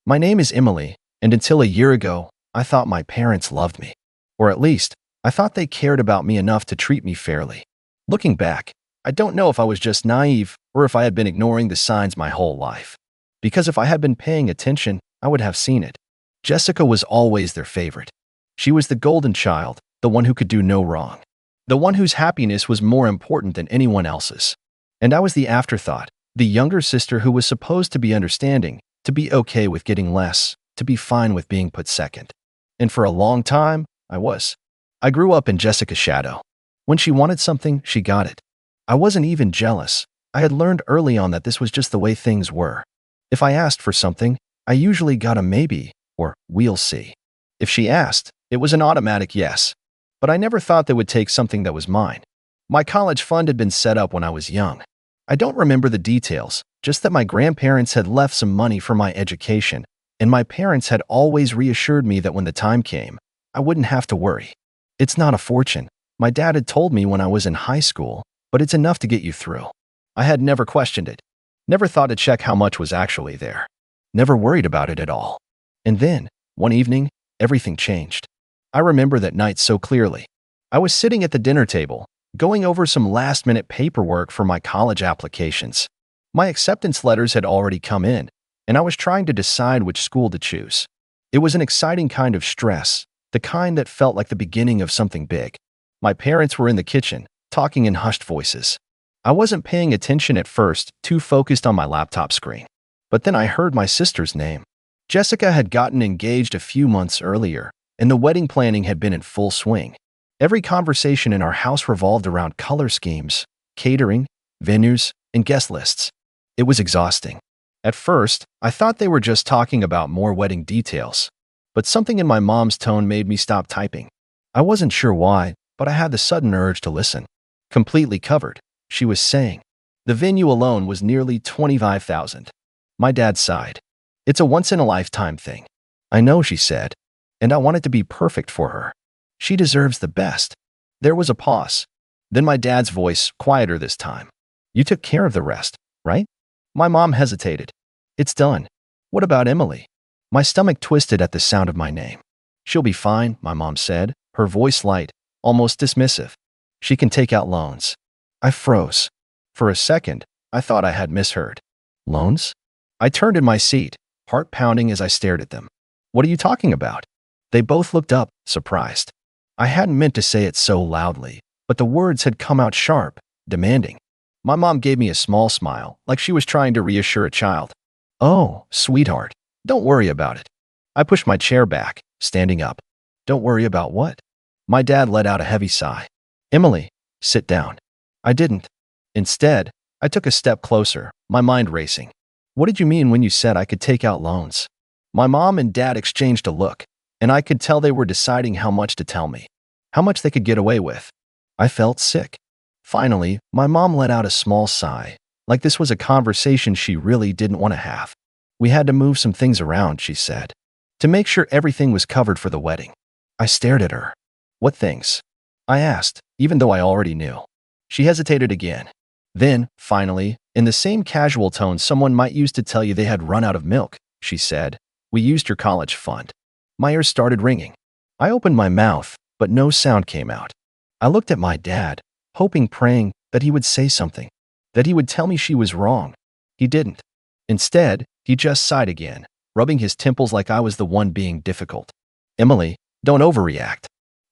My name is Emily, and until a year ago, I thought my parents loved me. Or at least, I thought they cared about me enough to treat me fairly. Looking back, I don't know if I was just naive or if I had been ignoring the signs my whole life. Because if I had been paying attention, I would have seen it. Jessica was always their favorite. She was the golden child, the one who could do no wrong. The one whose happiness was more important than anyone else's. And I was the afterthought, the younger sister who was supposed to be understanding, to be okay with getting less, to be fine with being put second. And for a long time, I was. I grew up in Jessica's shadow. When she wanted something, she got it. I wasn't even jealous. I had learned early on that this was just the way things were. If I asked for something, I usually got a maybe, or we'll see. If she asked, it was an automatic yes. But I never thought they would take something that was mine. My college fund had been set up when I was young. I don't remember the details, just that my grandparents had left some money for my education, and my parents had always reassured me that when the time came, I wouldn't have to worry. It's not a fortune. My dad had told me when I was in high school, but it's enough to get you through. I had never questioned it. Never thought to check how much was actually there. Never worried about it at all. And then, one evening, everything changed. I remember that night so clearly. I was sitting at the dinner table, going over some last-minute paperwork for my college applications. My acceptance letters had already come in, and I was trying to decide which school to choose. It was an exciting kind of stress, the kind that felt like the beginning of something big. My parents were in the kitchen, talking in hushed voices. I wasn't paying attention at first, too focused on my laptop screen. But then I heard my sister's name. Jessica had gotten engaged a few months earlier, and the wedding planning had been in full swing. Every conversation in our house revolved around color schemes, catering, venues, and guest lists. It was exhausting. At first, I thought they were just talking about more wedding details. But something in my mom's tone made me stop typing. I wasn't sure why, but I had the sudden urge to listen. Completely covered, she was saying. The venue alone was nearly $25,000. My dad sighed. It's a once-in-a-lifetime thing. I know, she said. And I want it to be perfect for her. She deserves the best. There was a pause. Then my dad's voice, quieter this time. You took care of the rest, right? My mom hesitated. It's done. What about Emily? My stomach twisted at the sound of my name. She'll be fine, my mom said, her voice light, almost dismissive. She can take out loans. I froze. For a second, I thought I had misheard. Loans? I turned in my seat, heart pounding as I stared at them. What are you talking about? They both looked up, surprised. I hadn't meant to say it so loudly, but the words had come out sharp, demanding. My mom gave me a small smile, like she was trying to reassure a child. Oh, sweetheart, don't worry about it. I pushed my chair back, standing up. Don't worry about what? My dad let out a heavy sigh. Emily, sit down. I didn't. Instead, I took a step closer, my mind racing. What did you mean when you said I could take out loans? My mom and dad exchanged a look, and I could tell they were deciding how much to tell me, how much they could get away with. I felt sick. Finally, my mom let out a small sigh, like this was a conversation she really didn't want to have. We had to move some things around, she said, to make sure everything was covered for the wedding. I stared at her. What things? I asked, even though I already knew. She hesitated again. Then, finally, in the same casual tone someone might use to tell you they had run out of milk, she said, we used your college fund. My ears started ringing. I opened my mouth, but no sound came out. I looked at my dad, hoping, praying that he would say something, that he would tell me she was wrong. He didn't. Instead, he just sighed again, rubbing his temples like I was the one being difficult. Emily, don't overreact.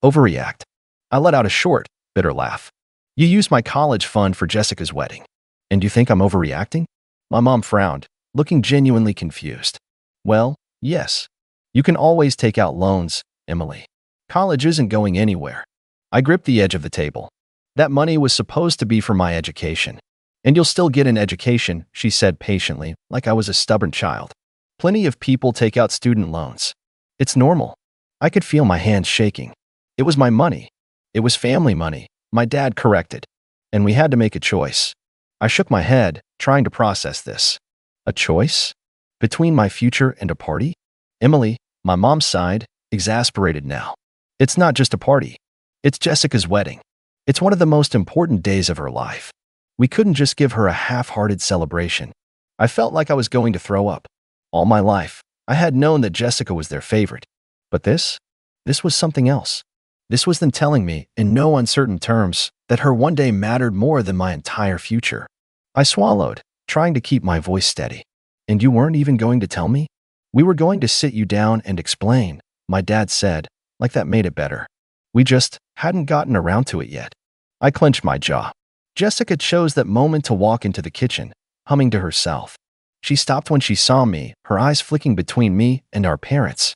Overreact. I let out a short, bitter laugh. You used my college fund for Jessica's wedding. And you think I'm overreacting? My mom frowned, looking genuinely confused. Well, yes. You can always take out loans, Emily. College isn't going anywhere. I gripped the edge of the table. That money was supposed to be for my education. And you'll still get an education, she said patiently, like I was a stubborn child. Plenty of people take out student loans. It's normal. I could feel my hands shaking. It was my money. It was family money, my dad corrected. And we had to make a choice. I shook my head, trying to process this. A choice? Between my future and a party? Emily, my mom sighed, exasperated now. It's not just a party. It's Jessica's wedding. It's one of the most important days of her life. We couldn't just give her a half-hearted celebration. I felt like I was going to throw up. All my life, I had known that Jessica was their favorite. But this was something else. This was them telling me, in no uncertain terms, that her one day mattered more than my entire future. I swallowed, trying to keep my voice steady. And you weren't even going to tell me? We were going to sit you down and explain, my dad said, like that made it better. We just hadn't gotten around to it yet. I clenched my jaw. Jessica chose that moment to walk into the kitchen, humming to herself. She stopped when she saw me, her eyes flicking between me and our parents.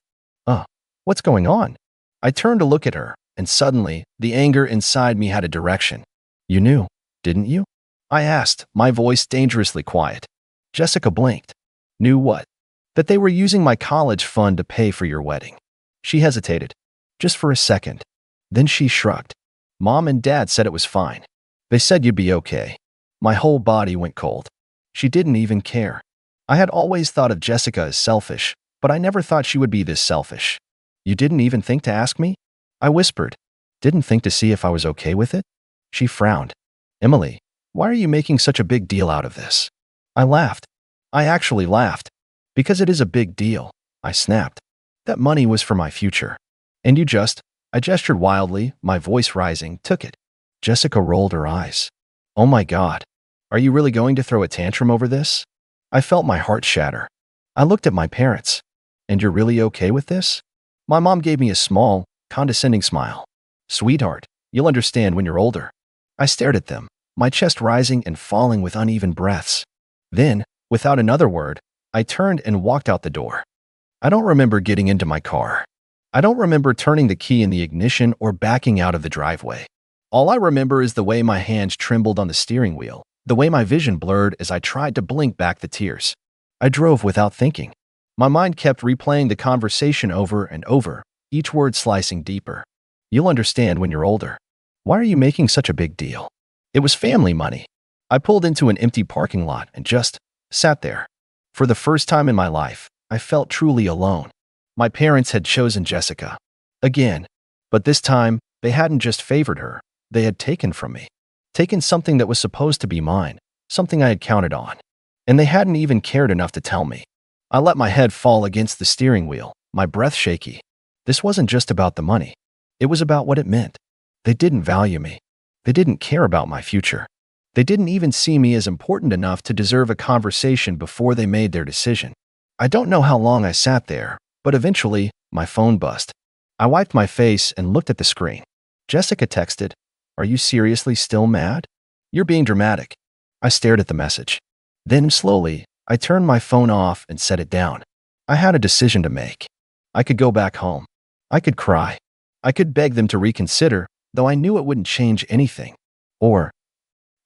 What's going on? I turned to look at her, and suddenly, the anger inside me had a direction. You knew, didn't you? I asked, my voice dangerously quiet. Jessica blinked. Knew what? That they were using my college fund to pay for your wedding. She hesitated, just for a second. Then she shrugged. Mom and Dad said it was fine. They said you'd be okay. My whole body went cold. She didn't even care. I had always thought of Jessica as selfish, but I never thought she would be this selfish. You didn't even think to ask me? I whispered. Didn't think to see if I was okay with it? She frowned. Emily, why are you making such a big deal out of this? I laughed. I actually laughed. Because it is a big deal, I snapped. That money was for my future. And you just, I gestured wildly, my voice rising, took it. Jessica rolled her eyes. Oh my God. Are you really going to throw a tantrum over this? I felt my heart shatter. I looked at my parents. And you're really okay with this? My mom gave me a small, condescending smile. Sweetheart, you'll understand when you're older. I stared at them, my chest rising and falling with uneven breaths. Then, without another word, I turned and walked out the door. I don't remember getting into my car. I don't remember turning the key in the ignition or backing out of the driveway. All I remember is the way my hands trembled on the steering wheel, the way my vision blurred as I tried to blink back the tears. I drove without thinking. My mind kept replaying the conversation over and over, each word slicing deeper. You'll understand when you're older. Why are you making such a big deal? It was family money. I pulled into an empty parking lot and just sat there. For the first time in my life, I felt truly alone. My parents had chosen Jessica. Again. But this time, they hadn't just favored her. They had taken from me. Taken something that was supposed to be mine, something I had counted on. And they hadn't even cared enough to tell me. I let my head fall against the steering wheel, my breath shaky. This wasn't just about the money. It was about what it meant. They didn't value me. They didn't care about my future. They didn't even see me as important enough to deserve a conversation before they made their decision. I don't know how long I sat there, but eventually, my phone buzzed. I wiped my face and looked at the screen. Jessica texted, "Are you seriously still mad? You're being dramatic." I stared at the message. Then, slowly, I turned my phone off and set it down. I had a decision to make. I could go back home. I could cry. I could beg them to reconsider, though I knew it wouldn't change anything. Or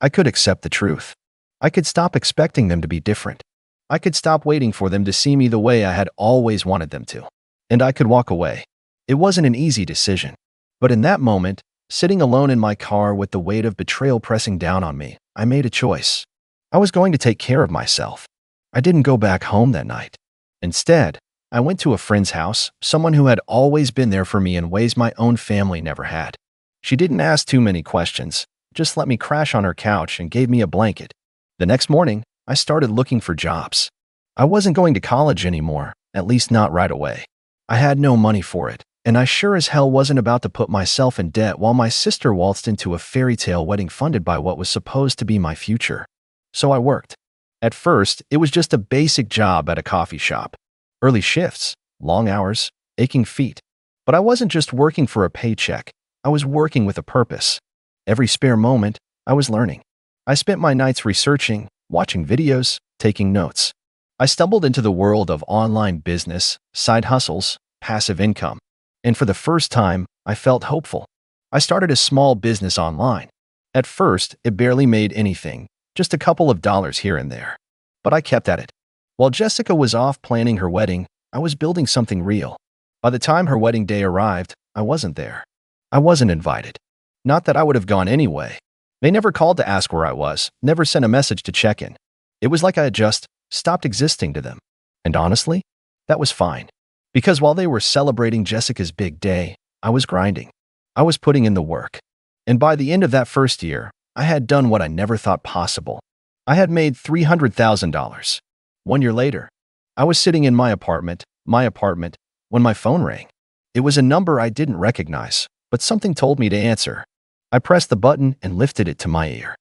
I could accept the truth. I could stop expecting them to be different. I could stop waiting for them to see me the way I had always wanted them to. And I could walk away. It wasn't an easy decision. But in that moment, sitting alone in my car with the weight of betrayal pressing down on me, I made a choice. I was going to take care of myself. I didn't go back home that night. Instead, I went to a friend's house, someone who had always been there for me in ways my own family never had. She didn't ask too many questions, just let me crash on her couch and gave me a blanket. The next morning, I started looking for jobs. I wasn't going to college anymore, at least not right away. I had no money for it, and I sure as hell wasn't about to put myself in debt while my sister waltzed into a fairy tale wedding funded by what was supposed to be my future. So I worked. At first, it was just a basic job at a coffee shop. Early shifts, long hours, aching feet. But I wasn't just working for a paycheck. I was working with a purpose. Every spare moment, I was learning. I spent my nights researching, watching videos, taking notes. I stumbled into the world of online business, side hustles, passive income. And for the first time, I felt hopeful. I started a small business online. At first, it barely made anything, just a couple of dollars here and there. But I kept at it. While Jessica was off planning her wedding, I was building something real. By the time her wedding day arrived, I wasn't there. I wasn't invited. Not that I would have gone anyway. They never called to ask where I was, never sent a message to check in. It was like I had just stopped existing to them. And honestly, that was fine. Because while they were celebrating Jessica's big day, I was grinding. I was putting in the work. And by the end of that first year, I had done what I never thought possible. I had made $300,000. 1 year later, I was sitting in my apartment, my apartment, when my phone rang. It was a number I didn't recognize, but something told me to answer. I pressed the button and lifted it to my ear.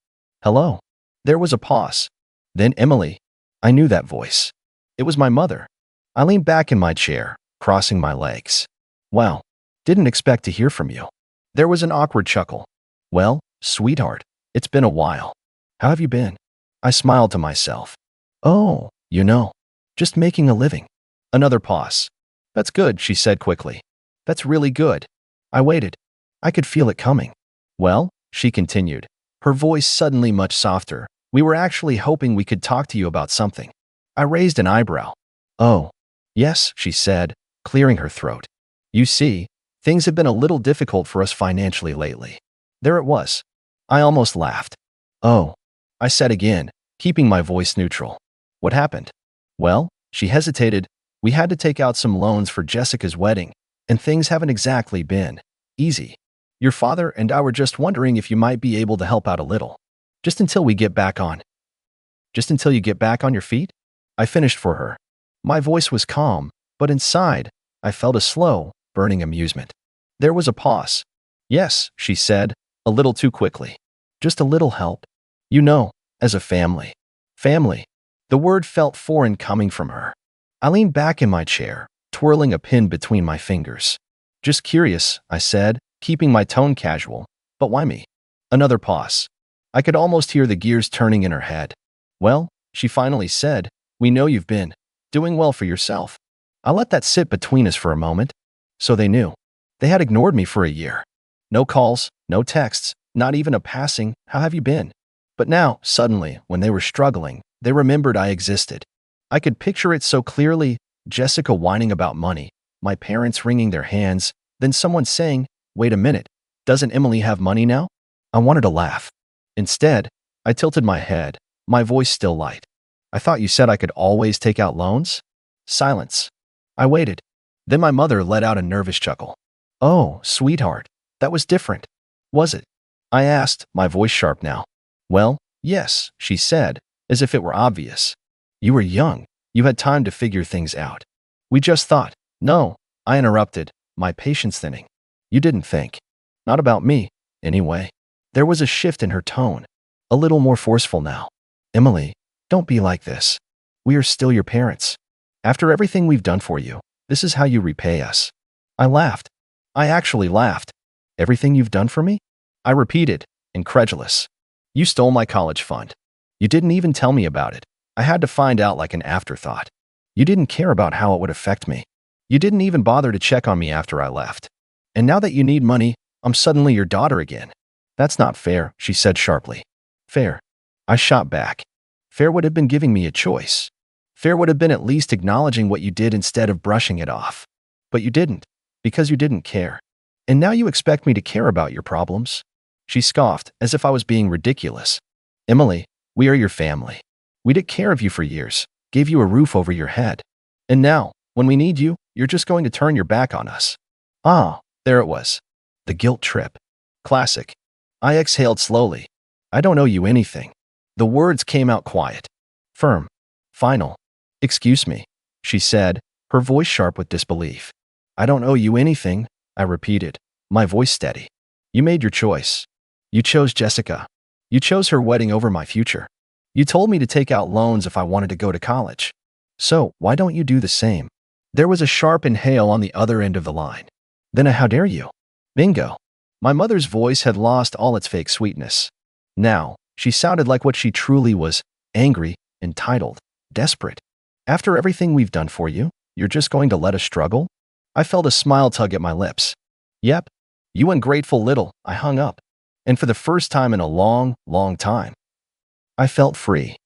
Hello. There was a pause. Then Emily. I knew that voice. It was my mother. I leaned back in my chair, crossing my legs. Wow. Didn't expect to hear from you. There was an awkward chuckle. Well, sweetheart, it's been a while. How have you been? I smiled to myself. Oh, just making a living. Another pause. That's good, she said quickly. That's really good. I waited. I could feel it coming. Well, she continued, her voice suddenly much softer, we were actually hoping we could talk to you about something. I raised an eyebrow. Oh, yes, she said, clearing her throat. You see, things have been a little difficult for us financially lately. There it was. I almost laughed. Oh, I said again, keeping my voice neutral. What happened? Well, she hesitated. We had to take out some loans for Jessica's wedding, and things haven't exactly been easy. Your father and I were just wondering if you might be able to help out a little. Just until you get back on your feet? I finished for her. My voice was calm, but inside, I felt a slow, burning amusement. There was a pause. Yes, she said, a little too quickly. Just a little help. As a family. Family. The word felt foreign coming from her. I leaned back in my chair, twirling a pin between my fingers. Just curious, I said, keeping my tone casual. But why me? Another pause. I could almost hear the gears turning in her head. Well, she finally said, we know you've been doing well for yourself. I let that sit between us for a moment. So they knew. They had ignored me for a year. No calls, no texts, not even a passing, how have you been? But now, suddenly, when they were struggling, they remembered I existed. I could picture it so clearly, Jessica whining about money, my parents wringing their hands, then someone saying, wait a minute, doesn't Emily have money now? I wanted to laugh. Instead, I tilted my head, my voice still light. I thought you said I could always take out loans? Silence. I waited. Then my mother let out a nervous chuckle. Oh, sweetheart, that was different. Was it? I asked, my voice sharp now. Well, yes, she said, as if it were obvious. You were young. You had time to figure things out. We just thought. No, I interrupted, my patience thinning. You didn't think. Not about me, anyway. There was a shift in her tone, a little more forceful now. Emily, don't be like this. We are still your parents. After everything we've done for you, this is how you repay us. I laughed. I actually laughed. Everything you've done for me? I repeated, incredulous. You stole my college fund. You didn't even tell me about it. I had to find out like an afterthought. You didn't care about how it would affect me. You didn't even bother to check on me after I left. And now that you need money, I'm suddenly your daughter again. That's not fair, she said sharply. Fair. I shot back. Fair would have been giving me a choice. Fair would have been at least acknowledging what you did instead of brushing it off. But you didn't, because you didn't care. And now you expect me to care about your problems? She scoffed, as if I was being ridiculous. Emily, we are your family. We took care of you for years, gave you a roof over your head. And now, when we need you, you're just going to turn your back on us. Ah, there it was. The guilt trip. Classic. I exhaled slowly. I don't owe you anything. The words came out quiet. Firm. Final. Excuse me, she said, her voice sharp with disbelief. I don't owe you anything, I repeated, my voice steady. You made your choice. You chose Jessica. You chose her wedding over my future. You told me to take out loans if I wanted to go to college. So, why don't you do the same? There was a sharp inhale on the other end of the line. Then a how dare you? Bingo. My mother's voice had lost all its fake sweetness. Now, she sounded like what she truly was, angry, entitled, desperate. After everything we've done for you, you're just going to let us struggle? I felt a smile tug at my lips. Yep. You ungrateful little, I hung up. And for the first time in a long, long time, I felt free.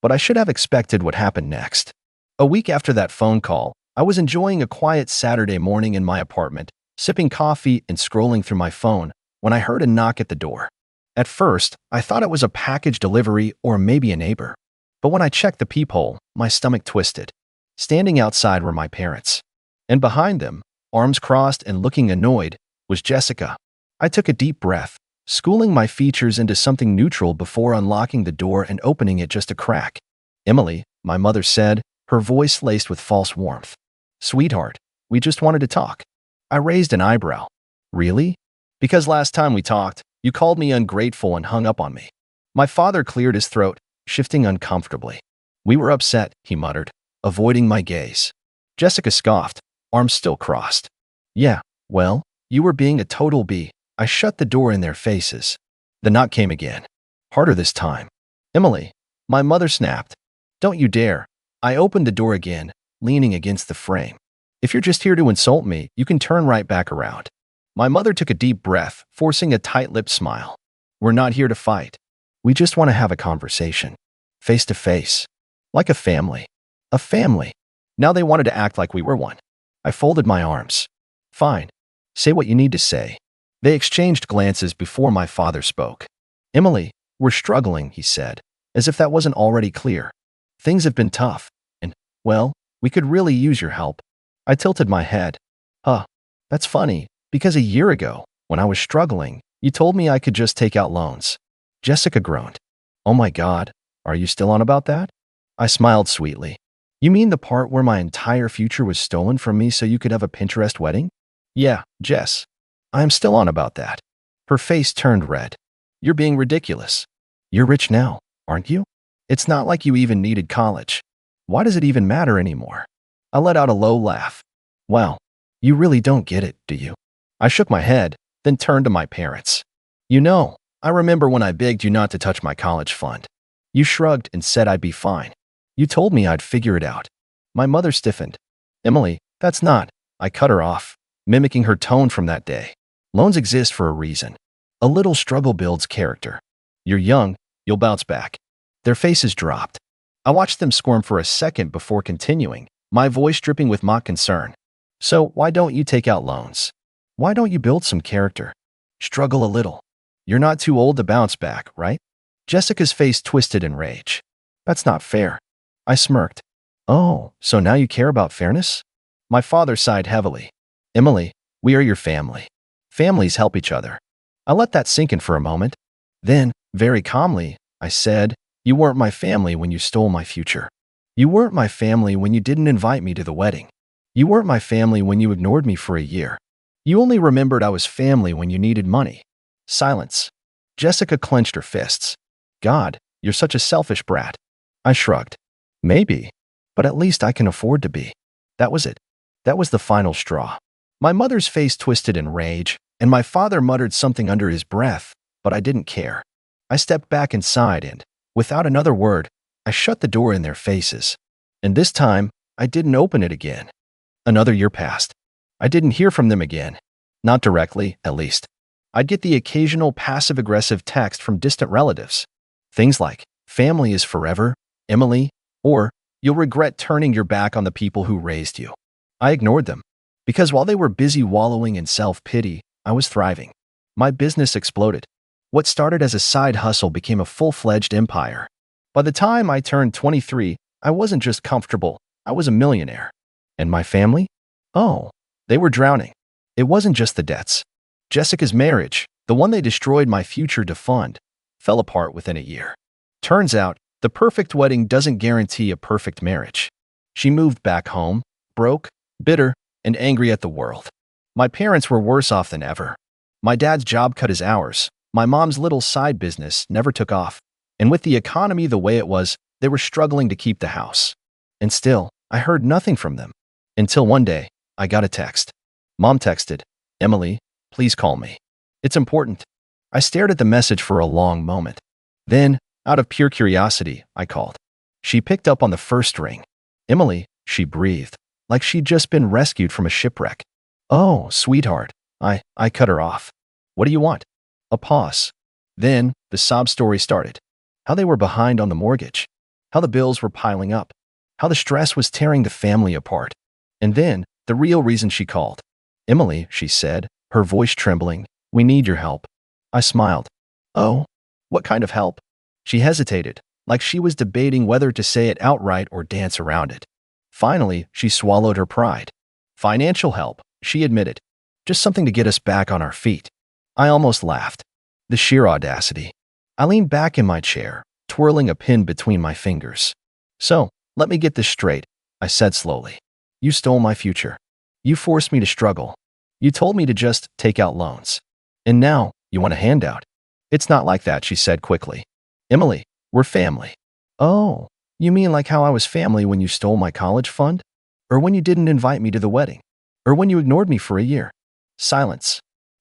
But I should have expected what happened next. A week after that phone call, I was enjoying a quiet Saturday morning in my apartment, sipping coffee and scrolling through my phone, when I heard a knock at the door. At first, I thought it was a package delivery or maybe a neighbor. But when I checked the peephole, my stomach twisted. Standing outside were my parents. And behind them, arms crossed and looking annoyed, was Jessica. I took a deep breath, schooling my features into something neutral before unlocking the door and opening it just a crack. Emily, my mother said, her voice laced with false warmth. Sweetheart, we just wanted to talk. I raised an eyebrow. Really? Because last time we talked, you called me ungrateful and hung up on me. My father cleared his throat, shifting uncomfortably. We were upset, he muttered, avoiding my gaze. Jessica scoffed, arms still crossed. Yeah, well, you were being a total B. I shut the door in their faces. The knock came again. Harder this time. Emily, my mother snapped. Don't you dare. I opened the door again, leaning against the frame. If you're just here to insult me, you can turn right back around. My mother took a deep breath, forcing a tight-lipped smile. We're not here to fight. We just want to have a conversation. Face to face. Like a family. A family. Now they wanted to act like we were one. I folded my arms. Fine. Say what you need to say. They exchanged glances before my father spoke. Emily, we're struggling, he said, as if that wasn't already clear. Things have been tough, and, well, we could really use your help. I tilted my head. Huh, that's funny, because a year ago, when I was struggling, you told me I could just take out loans. Jessica groaned. Oh my God, are you still on about that? I smiled sweetly. You mean the part where my entire future was stolen from me so you could have a Pinterest wedding? Yeah, Jess. I am still on about that. Her face turned red. You're being ridiculous. You're rich now, aren't you? It's not like you even needed college. Why does it even matter anymore? I let out a low laugh. Wow, you really don't get it, do you? I shook my head, then turned to my parents. You know, I remember when I begged you not to touch my college fund. You shrugged and said I'd be fine. You told me I'd figure it out. My mother stiffened. Emily, that's not. I cut her off, mimicking her tone from that day. Loans exist for a reason. A little struggle builds character. You're young, you'll bounce back. Their faces dropped. I watched them squirm for a second before continuing, my voice dripping with mock concern. So why don't you take out loans? Why don't you build some character? Struggle a little. You're not too old to bounce back, right? Jessica's face twisted in rage. That's not fair. I smirked. Oh, so now you care about fairness? My father sighed heavily. Emily, we are your family. Families help each other. I let that sink in for a moment. Then, very calmly, I said, you weren't my family when you stole my future. You weren't my family when you didn't invite me to the wedding. You weren't my family when you ignored me for a year. You only remembered I was family when you needed money. Silence. Jessica clenched her fists. God, you're such a selfish brat. I shrugged. Maybe, but at least I can afford to be. That was it. That was the final straw. My mother's face twisted in rage, and my father muttered something under his breath, but I didn't care. I stepped back inside and, without another word, I shut the door in their faces. And this time, I didn't open it again. Another year passed. I didn't hear from them again. Not directly, at least. I'd get the occasional passive-aggressive text from distant relatives. Things like, family is forever, Emily, or you'll regret turning your back on the people who raised you. I ignored them, because while they were busy wallowing in self-pity, I was thriving. My business exploded. What started as a side hustle became a full-fledged empire. By the time I turned 23, I wasn't just comfortable, I was a millionaire. And my family? Oh, they were drowning. It wasn't just the debts. Jessica's marriage, the one they destroyed my future to fund, fell apart within a year. Turns out, the perfect wedding doesn't guarantee a perfect marriage. She moved back home, broke, bitter, and angry at the world. My parents were worse off than ever. My dad's job cut his hours. My mom's little side business never took off. And with the economy the way it was, they were struggling to keep the house. And still, I heard nothing from them. Until one day, I got a text. Mom texted, Emily, please call me. It's important. I stared at the message for a long moment. Then, out of pure curiosity, I called. She picked up on the first ring. Emily, she breathed, like she'd just been rescued from a shipwreck. Oh, sweetheart. I cut her off. What do you want? A pause. Then, the sob story started. How they were behind on the mortgage. How the bills were piling up. How the stress was tearing the family apart. And then, the real reason she called. Emily, she said, her voice trembling, we need your help. I smiled. Oh, what kind of help? She hesitated, like she was debating whether to say it outright or dance around it. Finally, she swallowed her pride. Financial help, she admitted. Just something to get us back on our feet. I almost laughed. The sheer audacity. I leaned back in my chair, twirling a pin between my fingers. So, let me get this straight, I said slowly. You stole my future. You forced me to struggle. You told me to just take out loans. And now, you want a handout. It's not like that, she said quickly. Emily, we're family. Oh, you mean like how I was family when you stole my college fund? Or when you didn't invite me to the wedding? Or when you ignored me for a year? Silence.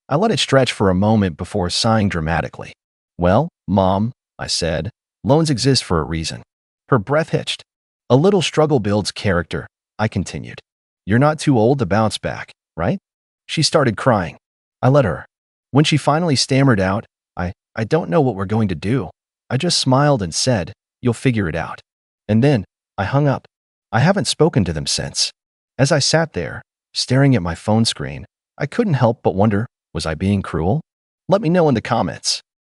I let it stretch for a moment before sighing dramatically. Well, Mom, I said, loans exist for a reason. Her breath hitched. A little struggle builds character, I continued. You're not too old to bounce back, right? She started crying. I let her. When she finally stammered out, I don't know what we're going to do. I just smiled and said, you'll figure it out. And then, I hung up. I haven't spoken to them since. As I sat there, staring at my phone screen, I couldn't help but wonder, was I being cruel? Let me know in the comments.